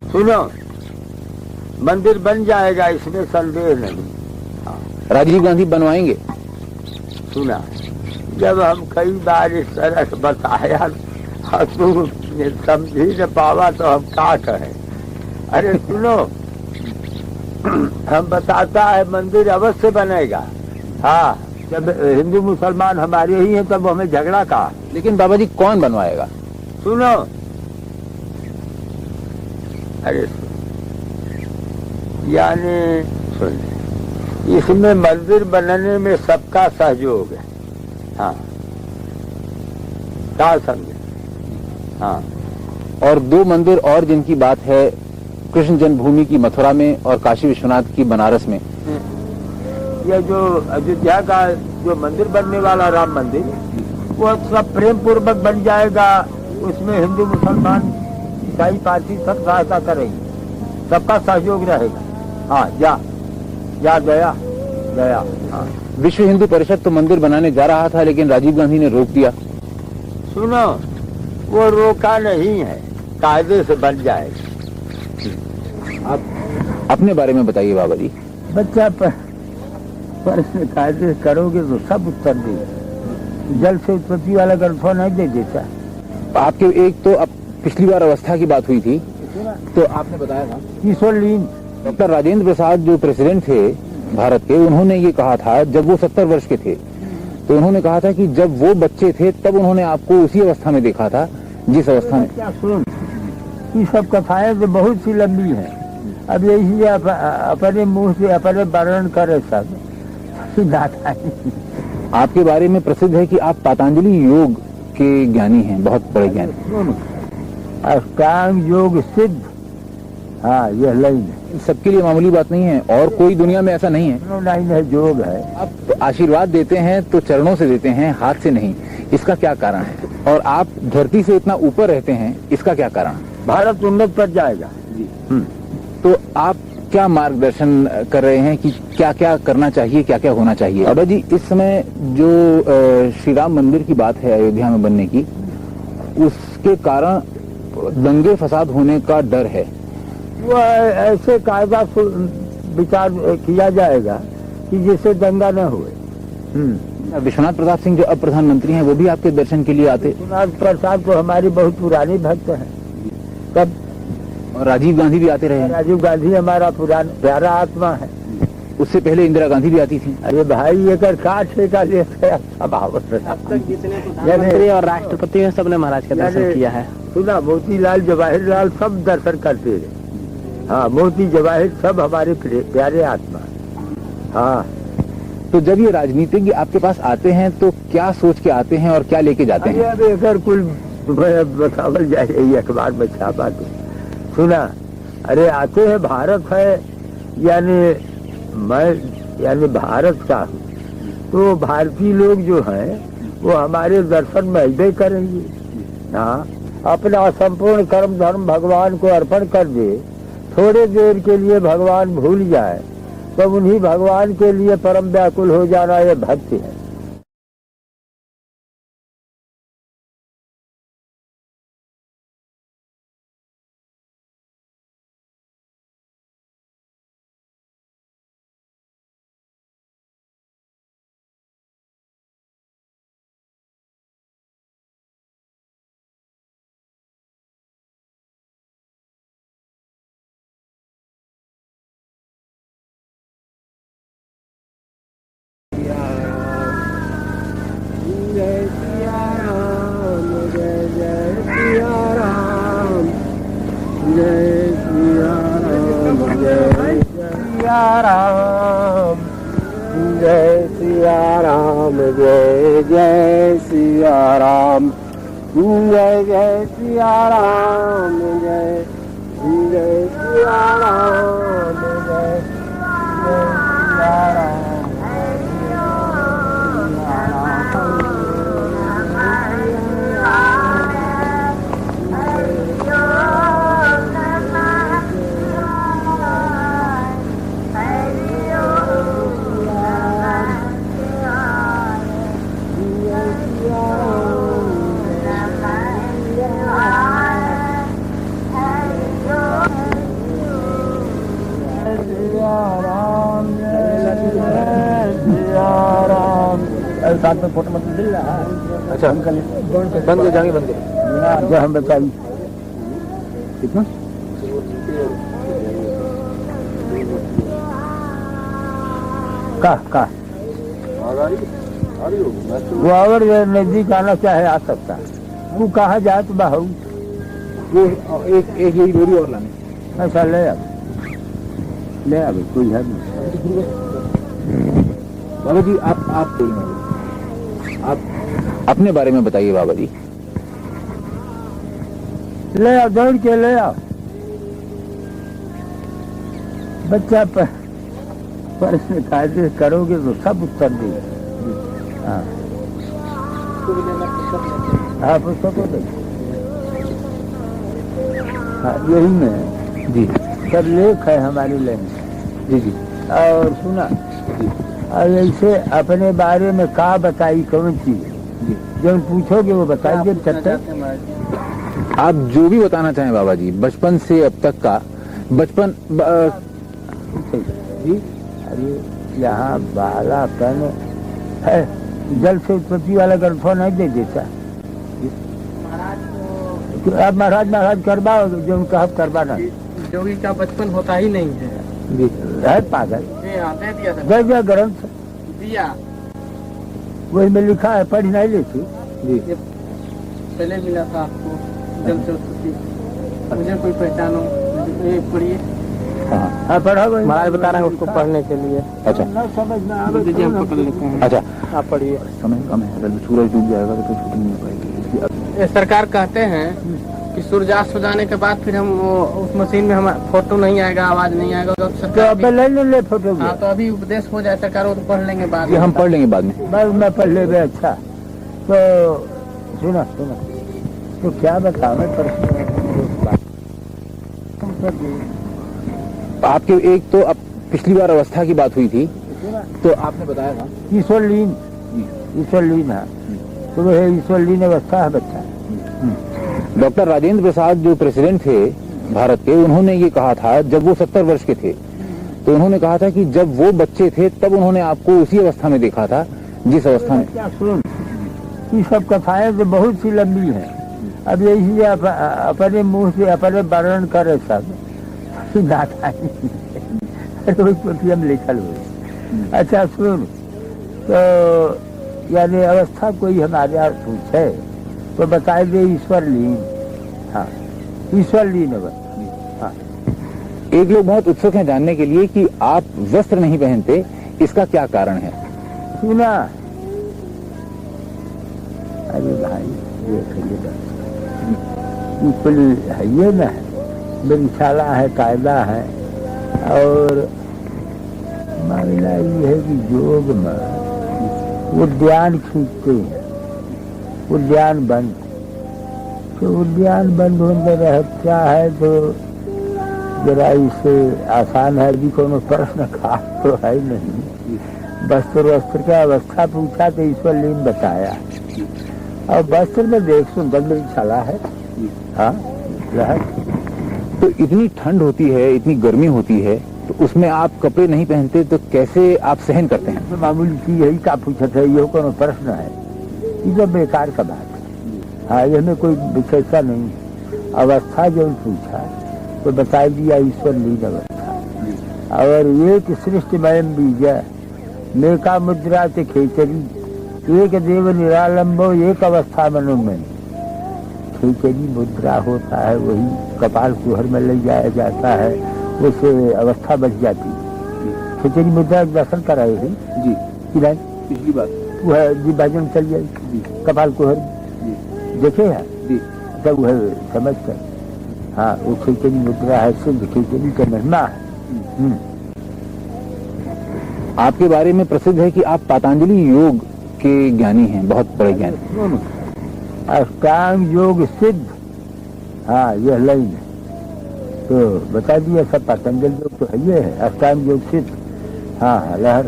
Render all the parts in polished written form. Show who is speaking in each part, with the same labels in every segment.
Speaker 1: सुनो, मंदिर बन जाएगा, इसमें संदेह नहीं।
Speaker 2: राजीव गांधी बनवाएंगे?
Speaker 1: सुना, जब हम कई बार इस तरह से बताया और तू समझी न पावा तो हम क्या कहें। अरे सुनो, हम बताता है मंदिर अवश्य बनेगा। हाँ, जब हिंदू मुसलमान हमारे ही हैं तब हमें झगड़ा का।
Speaker 2: लेकिन बाबा जी कौन बनवाएगा?
Speaker 1: सुनो, अरे यानी सुन, इसमें मंदिर बनने में सबका सहयोग है। हाँ, क्या समझे? हाँ,
Speaker 2: और 2 मंदिर और जिनकी बात है, कृष्ण जन्मभूमि की मथुरा में और काशी विश्वनाथ की बनारस में।
Speaker 1: ये जो अयोध्या का जो मंदिर बनने वाला राम मंदिर, वो सब प्रेम पूर्वक बन जाएगा। उसमें हिंदू मुसलमान ईसाई पार्टी सब सहायता करेंगे, सबका सहयोग रहेगा। हाँ, जा गया गया। हाँ,
Speaker 2: विश्व हिंदू परिषद तो मंदिर बनाने जा रहा था, लेकिन राजीव गांधी ने रोक दिया।
Speaker 1: सुनो, वो रोका नहीं है, कायदे से बन जाएगा।
Speaker 2: आप अपने बारे में बताइए बाबा जी।
Speaker 1: बच्चा प्रश्न कायदे करोगे तो सब उत्तर देगा। जल से उत्पत्ति वाला गलफा नहीं दे देता।
Speaker 2: आपके एक तो अब पिछली बार अवस्था की बात हुई थी, तो आपने बताया था
Speaker 1: ईश्वरलीन
Speaker 2: डॉक्टर राजेंद्र प्रसाद जो प्रेसिडेंट थे भारत के, उन्होंने ये कहा था जब वो 70 वर्ष के थे, तो उन्होंने कहा था कि जब वो बच्चे थे तब उन्होंने आपको उसी अवस्था में देखा था जिस अवस्था में।
Speaker 1: क्या सुन, ये सब कथाएं तो बहुत सी लंबी हैं। अब यही अपने मुंह से अपने वर्णन करे सब
Speaker 2: आपके बारे में प्रसिद्ध है कि आप पतंजलि योग के ज्ञानी हैं, बहुत बड़े ज्ञानी।
Speaker 1: अष्टांग योग सिद्ध, हाँ, यह लाइन
Speaker 2: सबके लिए मामूली बात नहीं है, और कोई दुनिया में ऐसा नहीं है।
Speaker 1: लाइन है, योग है।
Speaker 2: आप तो आशीर्वाद देते हैं तो चरणों से देते हैं, हाथ से नहीं, इसका क्या कारण है? और आप धरती से इतना ऊपर रहते हैं, इसका क्या कारण?
Speaker 1: भारत उन्नत पर जाएगा जी।
Speaker 2: तो आप क्या मार्गदर्शन कर रहे हैं कि क्या क्या करना चाहिए, क्या क्या होना चाहिए? बाबा जी, इस समय जो श्री राम मंदिर की बात है अयोध्या में बनने की, उसके कारण दंगे फसाद होने का डर है।
Speaker 1: वो ऐसे कायदा विचार किया जाएगा कि जिससे दंगा न हुए।
Speaker 2: विश्वनाथ प्रताप सिंह जो अब प्रधानमंत्री हैं, वो भी आपके दर्शन के लिए आते?
Speaker 1: विश्वनाथ प्रसाद तो हमारी बहुत पुरानी भक्त है। तब
Speaker 2: और राजीव गांधी भी आते रहे।
Speaker 1: राजीव गांधी हमारा पुराना प्यारा आत्मा है।
Speaker 2: उससे पहले इंदिरा गांधी भी आती थी।
Speaker 1: अरे भाई, एक ठेका लेते
Speaker 3: प्रधानमंत्री और राष्ट्रपति सबने महाराज का दर्शन किया है।
Speaker 1: सुना, मोतीलाल जवाहरलाल सब दर्शन करते रहे। हाँ, मोती जवाहिर सब हमारे प्यारे आत्मा। हाँ,
Speaker 2: तो जब ये राजनीतिज्ञ आपके पास आते हैं तो क्या सोच के आते हैं और क्या लेके जाते हैं?
Speaker 1: अब अगर कुल बतावल जाए अखबार में छापा तो सुना। अरे आते हैं, भारत है, यानी भारत का हूँ, तो भारतीय लोग जो हैं वो हमारे दर्शन में अजय करेंगे। हाँ, अपना संपूर्ण कर्म धर्म भगवान को अर्पण कर दे, थोड़े देर के लिए भगवान भूल जाए, तब उन्हीं भगवान के लिए परम व्याकुल हो जाना ये भक्ति है।
Speaker 3: जय सिया राम, जय जय सिया राम, जय सिया राम, जय सिया राम, जय सिया राम, जय जय सिया राम, जय जय सिया राम, जय जय सिया राम, जय सिया राम।
Speaker 1: सिया राम जय सिया राम। साथ में फोटो मत दिल रहा।
Speaker 2: अच्छा बंद जाएंगे बंद
Speaker 1: जो हम बताइए
Speaker 2: कितना
Speaker 1: का वो अगर नजदीक आना चाहे आ सकता है। तू कहाँ जाए तो बाहू
Speaker 2: वो एक यही बोरी और लाने।
Speaker 1: ऐसा ले अब कोई है नहीं।
Speaker 2: बाबा जी आप अपने बारे में बताइए बाबा जी।
Speaker 1: ले आओ दौड़ के ले आओ बच्चा प्रश्न कायदे करोगे तो सब उत्तर देगा। हाँ पुस्तकों दे। हाँ यही में
Speaker 2: जी
Speaker 1: सब लेख है हमारी लाइन।
Speaker 2: जी जी
Speaker 1: और सुना
Speaker 2: जी
Speaker 1: और ऐसे अपने बारे में का बताई कौन चीज
Speaker 2: जी
Speaker 1: जो पूछोगे वो बताइए चट्टे।
Speaker 2: आप जो भी बताना चाहें बाबा जी, बचपन से अब तक का बचपन
Speaker 1: जी। अरे यहाँ बालापन है जल से उत्पत्ति वाला गल्फो नहीं दे देता। आप महाराज करवाओ जो उनका हक करवाना।
Speaker 3: जोगी का बचपन होता ही नहीं है।
Speaker 2: जी
Speaker 1: है पागल
Speaker 3: दे दिया था
Speaker 1: गया ग्रंथ
Speaker 3: दिया
Speaker 1: वही में लिखा है पढ़ नहीं लेती।
Speaker 2: जी
Speaker 3: पहले मिला था आपको जल से उत्पत्ति। मुझे कोई पहचानो पढ़िए।
Speaker 1: हाँ पढ़ा वही
Speaker 3: महाराज बता रहे हैं उसको पढ़ने के लिए।
Speaker 2: अच्छा
Speaker 1: न समझ में आवे
Speaker 3: दीजिए हम पकड़ लेते हैं।
Speaker 2: अच्छा
Speaker 3: आप पढ़िए।
Speaker 2: समय कम है, अगर सूरज डूब जाएगा तो छुट्टी नहीं हो पाएगी।
Speaker 3: ये सरकार कहते हैं कि सूर्यास्त हो जाने के बाद फिर हम उस मशीन में हम फोटो नहीं आएगा, आवाज नहीं आएगा। तो
Speaker 1: तो
Speaker 3: सरकार
Speaker 1: अब ले फोटो।
Speaker 3: हाँ तो अभी उपदेश हो जाए सरकार वो तो पढ़ लेंगे बाद
Speaker 2: ये
Speaker 3: में।
Speaker 2: हम पढ़ लेंगे बाद में।
Speaker 1: मैं पढ़ ले अच्छा तो सुना तो क्या बतावे
Speaker 2: आपके एक तो अब पिछली बार अवस्था की बात हुई थी तो आपने बताया था
Speaker 1: ईश्वर लीन है तो वह ईश्वर लीन अवस्था है बच्चा।
Speaker 2: डॉक्टर राजेंद्र प्रसाद जो प्रेसिडेंट थे भारत के, उन्होंने ये कहा था जब वो 70 वर्ष के थे तो उन्होंने कहा था कि जब वो बच्चे थे तब उन्होंने आपको उसी अवस्था में देखा था जिस अवस्था में।
Speaker 1: क्या सुन ये सब कथाएं तो बहुत सी लंबी हैं। अब यही अपने मुंह से अपने वर्णन करे सब हम लिखल हुए। अच्छा सुन तो यानी अवस्था कोई हमारे यहाँ पूछे तो बताए दे ईश्वर लीन। हाँ ईश्वर लीन अवस्था। हाँ
Speaker 2: एक लोग बहुत उत्सुक हैं जानने के लिए कि आप वस्त्र नहीं पहनते, इसका क्या कारण है।
Speaker 1: सुना अरे भाई ये है ये ना मेरी है कायदा है और मामला ये है कि योग में उद्यान खींचते हैं। उद्यान बंद तो उद्यान बंद होने रहता है तो जरा इससे आसान है भी कोनो प्रश्न खास तो है नहीं। वस्त्र का अवस्था पूछा तो ईश्वर लीन बताया और वस्त्र में देख सुंदर मेरी छाला है। हाँ
Speaker 2: तो इतनी ठंड होती है, इतनी गर्मी होती है तो उसमें आप कपड़े नहीं पहनते तो कैसे आप सहन करते हैं।
Speaker 1: तो मामूली चीज यही का पूछते है ये कोनो प्रश्न है ये तो बेकार का बात है। हाँ इसमें कोई विशेषता नहीं। अवस्था जो पूछा तो बता दिया ईश्वर लीन अवस्था और एक सृष्टिमय बीज मेका मुद्रा से खेचरी एक देव निरालंबो एक अवस्था मनोमय। खेचरी मुद्रा होता है वही कपाल कुहर में ले जाया जाता है उससे अवस्था बच जाती है। खेचरी मुद्रा दर्शन कराए ही
Speaker 2: जी
Speaker 1: कि नहीं
Speaker 2: पिछली बार
Speaker 1: वह जी भजन चल जाए कपाल कुहर देखे है
Speaker 2: जी
Speaker 1: तब वह समझ कर। हाँ वो खेचरी मुद्रा है सिद्ध खेचरी का महिमा है।
Speaker 2: आपके बारे में प्रसिद्ध है कि आप पतंजलि योग के ज्ञानी हैं, बहुत बड़े ज्ञानी।
Speaker 1: अष्टांग योग सिद्ध। हाँ यह लाइन है तो बता दिया सब पतंजलि योग तो है ये है अष्टांग योग सिद्ध। हाँ लहर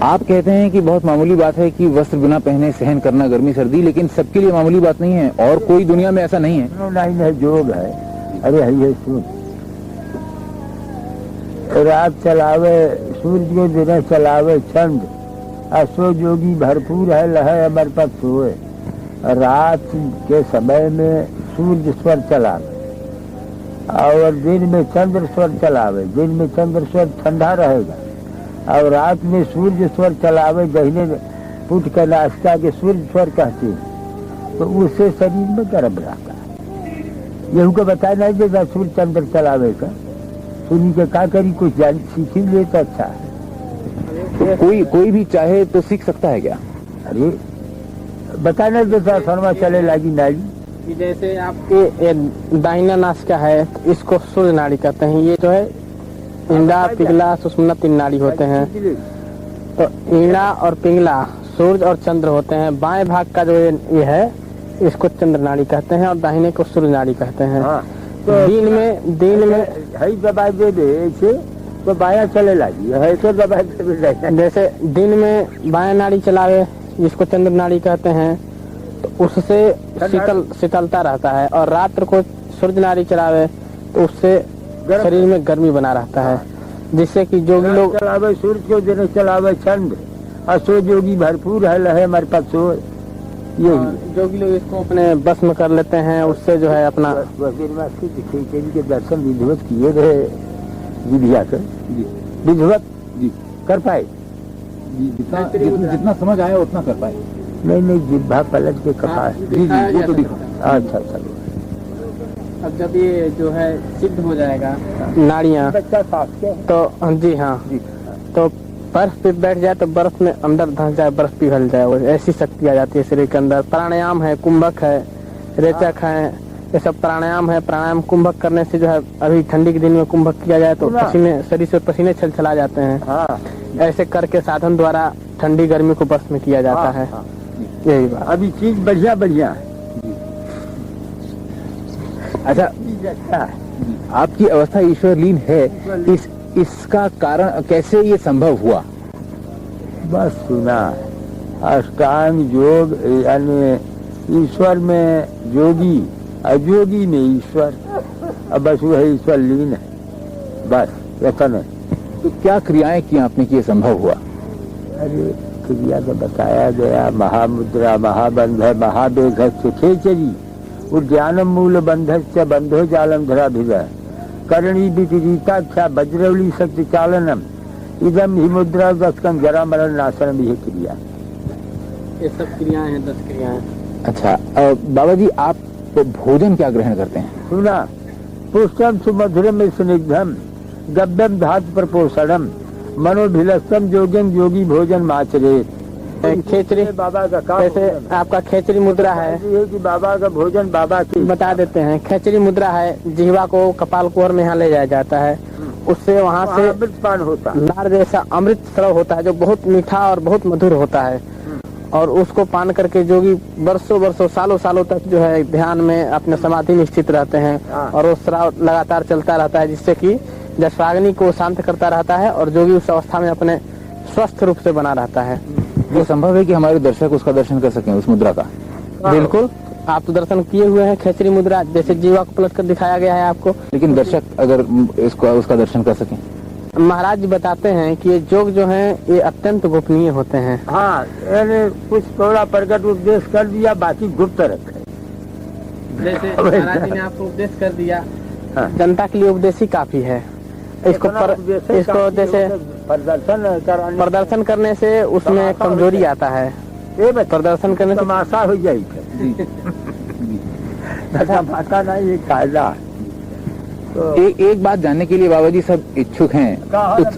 Speaker 2: आप कहते हैं कि बहुत मामूली बात है कि वस्त्र बिना पहने सहन करना गर्मी सर्दी, लेकिन सबके लिए मामूली बात नहीं है और कोई दुनिया में ऐसा नहीं है।
Speaker 1: लाइन है योग है। अरे है ये सुन रात चलावे सूर्य को दिन चलावे छंद, असो जोगी भरपूर है लहे अमर पद सोए। रात के समय में सूर्य स्वर चलावे और दिन में चंद्र स्वर चलावे। दिन में चंद्र स्वर ठंडा रहेगा और रात में सूर्य स्वर चलावे। गहने पुट का नाश्ता के सूर्य स्वर कहते हैं, तो उससे शरीर में गर्म रहता है। यहू को बताया नहीं देता सूर्य चंद्र चलावे का। सुनी के का करी, कुछ जान सीखी ले तो अच्छा है।
Speaker 2: कोई भी चाहे तो सीख सकता है क्या?
Speaker 1: अरे बता नहीं देता, शर्मा चले लागी नाली।
Speaker 3: कि जैसे आपके दाहिना नासिका है, इसको सूर्य नाड़ी कहते हैं। ये जो है इंदा, पिघला, सुषुम्ना 3 नाड़ी होते हैं। तो ईड़ा और पिंगला सूर्य और चंद्र होते हैं। बाएं भाग का जो ये है इसको चंद्र नाड़ी कहते हैं और दाहिने को सूर्य नाड़ी कहते हैं।
Speaker 1: हाँ,
Speaker 3: दिन में
Speaker 1: है दबाई दे दे ऐसे तो बाया चले लागी है, तो दबाई दे।
Speaker 3: जैसे दिन में बाएं नाड़ी चलावे जिसको चंद्र नाड़ी कहते हैं, तो उससे शीतलता रहता है। और रात्र को सूर्य नाड़ी चलावे तो उससे शरीर में गर्मी बना रहता है, जिससे कि जोगी लोग
Speaker 1: चलावे सूर्य को दिन चलावे छंद, असो जोगी भरपूर है लहे मर पद सोए। यही
Speaker 3: जोगी लोग इसको अपने बस में कर लेते हैं। उससे जो है अपना
Speaker 1: के दर्शन विधिवत किए गए विधिया से विधिवत कर पाए।
Speaker 2: जितना समझ आया उतना कर पाए।
Speaker 1: नहीं जिब्भा पलट के कपास।
Speaker 2: वो तो दिखा।
Speaker 1: अच्छा चलो।
Speaker 3: अब जब ये जो है सिद्ध हो जाएगा नाड़ियाँ,
Speaker 1: बच्चा साफ के
Speaker 3: तो जी हाँ, तो बर्फ पे बैठ जाए तो बर्फ में अंदर धंस जाए, बर्फ पिघल जाए। वो ऐसी शक्ति आ जाती है शरीर के अंदर। प्राणायाम है, कुंभक है, रेचक है, ये सब प्राणायाम है। प्राणायाम कुंभक करने से जो है, अभी ठंडी के दिन में कुंभक किया जाए तो पसीने, शरीर से पसीने छलछला जाते हैं।
Speaker 1: हाँ।
Speaker 3: ऐसे करके साधन द्वारा ठंडी गर्मी को बस में किया जाता है। यही बात।
Speaker 1: अभी चीज बढ़िया है।
Speaker 2: अच्छा, आपकी अवस्था ईश्वर लीन है, इसका कारण कैसे ये संभव हुआ?
Speaker 1: बस सुना, अष्टांग योग यानी ईश्वर में जोगी, अजोगी में ईश्वर, अब बस वह ईश्वर लीन है, बस यतन है।
Speaker 2: तो क्या क्रियाएं की आपने कि ये संभव हुआ?
Speaker 1: अरे क्रिया तो बताया गया, महामुद्रा, महाबंध, महावेग खेचरी, उद्यानम मूल बंधस्य बंधो जालम धरा भिजय, करणी विपरीताख्या वज्रवली शक्ति चालनम, इदम ही मुद्रा दस्कन जरा मरण नाशनम। यह क्रिया,
Speaker 3: ये सब क्रियाएं हैं, 10 क्रियाएं।
Speaker 2: अच्छा बाबा जी, आप भोजन क्या ग्रहण करते हैं?
Speaker 1: सुना, पुष्टम सुमधुरम स्निग्धम गव्यम धातु प्रपोषणम मनोभिलस्तम जोगन योगी भोजन माचरे।
Speaker 3: खेचरी
Speaker 1: बाबा का काम,
Speaker 3: जैसे आपका खेचरी मुद्रा है
Speaker 1: कि बाबा का भोजन बाबा की
Speaker 3: बता देते हैं। खेचरी मुद्रा है, जिह्वा को कपाल कुहर में यहाँ ले जाया जाता है, उससे वहाँ से
Speaker 1: अमृतपान होता है,
Speaker 3: नार जैसा अमृत स्राव होता है जो बहुत मीठा और बहुत मधुर होता है। और उसको पान करके जोगी वर्षों सालों तक जो है ध्यान में अपने समाधि में स्थित रहते हैं। और वो स्राव लगातार चलता रहता है, जिससे कि जठराग्नि को शांत करता रहता है और जोगी उस अवस्था में अपने स्वस्थ रूप से बना रहता है।
Speaker 2: ये संभव है कि हमारे दर्शक उसका दर्शन कर सकें, उस मुद्रा का?
Speaker 3: बिल्कुल, आप तो दर्शन किए हुए हैं खेचरी मुद्रा, जैसे जीवा को पलट कर दिखाया गया है आपको।
Speaker 2: लेकिन दर्शक अगर उसका दर्शन कर सकें?
Speaker 3: महाराज जी बताते हैं कि ये योग जो है ये अत्यंत गोपनीय होते हैं।
Speaker 1: हाँ, यानी कुछ थोड़ा प्रकट उपदेश कर दिया, बाकी गुप्त रखे।
Speaker 3: जैसे महाराज जी ने आपको उपदेश कर दिया, जनता के लिए उपदेश ही काफी है। इसको जैसे प्रदर्शन करने से उसमें कमजोरी आता है। प्रदर्शन करने से
Speaker 1: तमाशा हो जाए। तमाशा नहीं, ये फायदा।
Speaker 2: तो एक बात जानने के लिए बाबा जी सब इच्छुक हैं,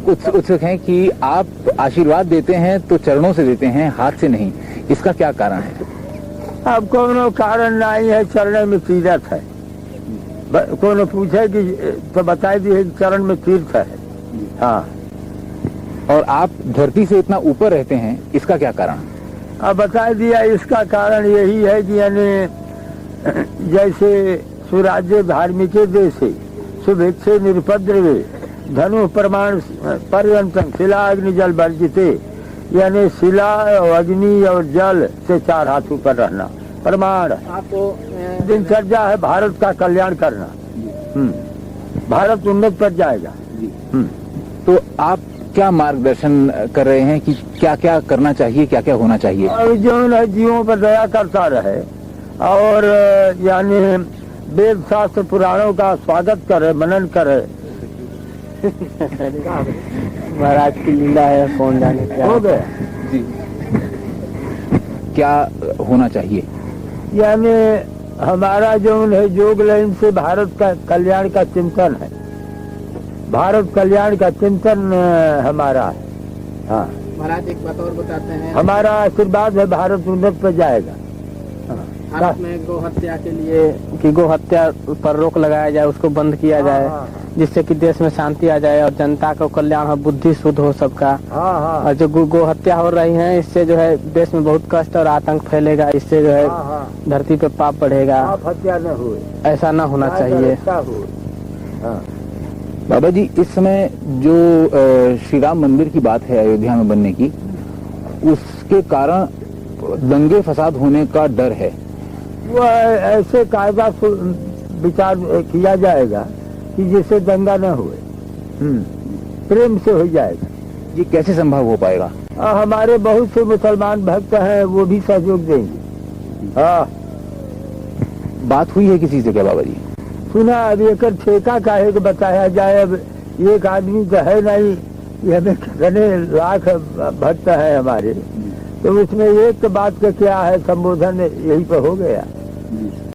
Speaker 2: उत्सुक हैं कि आप आशीर्वाद देते हैं तो चरणों से देते हैं, हाथ से नहीं। इसका क्या कारण है?
Speaker 1: अब कोनो कारण नहीं है, चरण में तीर्थ है। कोनो पूछे कि तो बता दिए चरण में तीर्थ है। हाँ,
Speaker 2: और आप धरती से इतना ऊपर रहते हैं, इसका क्या कारण?
Speaker 1: अब बता दिया, इसका कारण यही है कि यानी जैसे सुराज्य धार्मिक देशे शुभेच्छे निरुपद्रवे धनु प्रमाण पर्यंतम शिला अग्नि जल वर्जिते, यानी शिला और अग्नि और जल से 4 हाथ ऊपर रहना प्रमाण।
Speaker 3: आपको
Speaker 1: दिनचर्या है भारत का कल्याण करना। भारत उन्नत पर जाएगा।
Speaker 2: तो आप क्या मार्गदर्शन कर रहे हैं कि क्या क्या करना चाहिए, क्या क्या होना चाहिए?
Speaker 1: और जो है जीवों पर दया करता रहे और यानी वेद शास्त्र पुराणों का स्वागत करे, मनन करे।
Speaker 3: महाराज की लीला है, कौन जाने क्या
Speaker 1: हो गया।
Speaker 2: जी। क्या होना चाहिए?
Speaker 1: यानी हमारा जो है योग लाइन से भारत का कल्याण का चिंतन है, भारत कल्याण का चिंतन हमारा है। हाँ,
Speaker 3: महाराज एक बात और बताते हैं,
Speaker 1: हमारा आशीर्वाद है, भारत उन्नत पर जाएगा।
Speaker 3: भारत में गौ हत्या के लिए कि गौ हत्या पर रोक लगाया जाए, उसको बंद किया जाए, जिससे कि देश में शांति आ जाए और जनता का कल्याण हो, बुद्धि शुद्ध हो सबका।
Speaker 1: हाँ हाँ
Speaker 3: और जो गौ हत्या हो रही है, इससे जो है देश में बहुत कष्ट और आतंक फैलेगा, इससे जो है धरती पे पाप बढ़ेगा।
Speaker 1: आप हत्या न हुए,
Speaker 3: ऐसा न होना चाहिए।
Speaker 1: हाँ।
Speaker 2: बाबा जी, इस समय जो श्री राम मंदिर की बात है अयोध्या में बनने की, उसके कारण दंगे फसाद होने का डर है।
Speaker 1: वो ऐसे कायदा विचार किया जाएगा कि जिससे दंगा न हुए, प्रेम से हो जाएगा।
Speaker 2: ये कैसे संभव हो पाएगा?
Speaker 1: हमारे बहुत से मुसलमान भक्त हैं, वो भी सहयोग देंगे। हाँ,
Speaker 2: बात हुई है किसी से क्या बाबा जी?
Speaker 1: सुना अब एक ठेका काहे को बताया जाए, अब एक आदमी तो है नहीं, ये हमें कितने लाख भक्त है हमारे, तो उसमें एक बात का क्या है, संबोधन यही पर हो गया।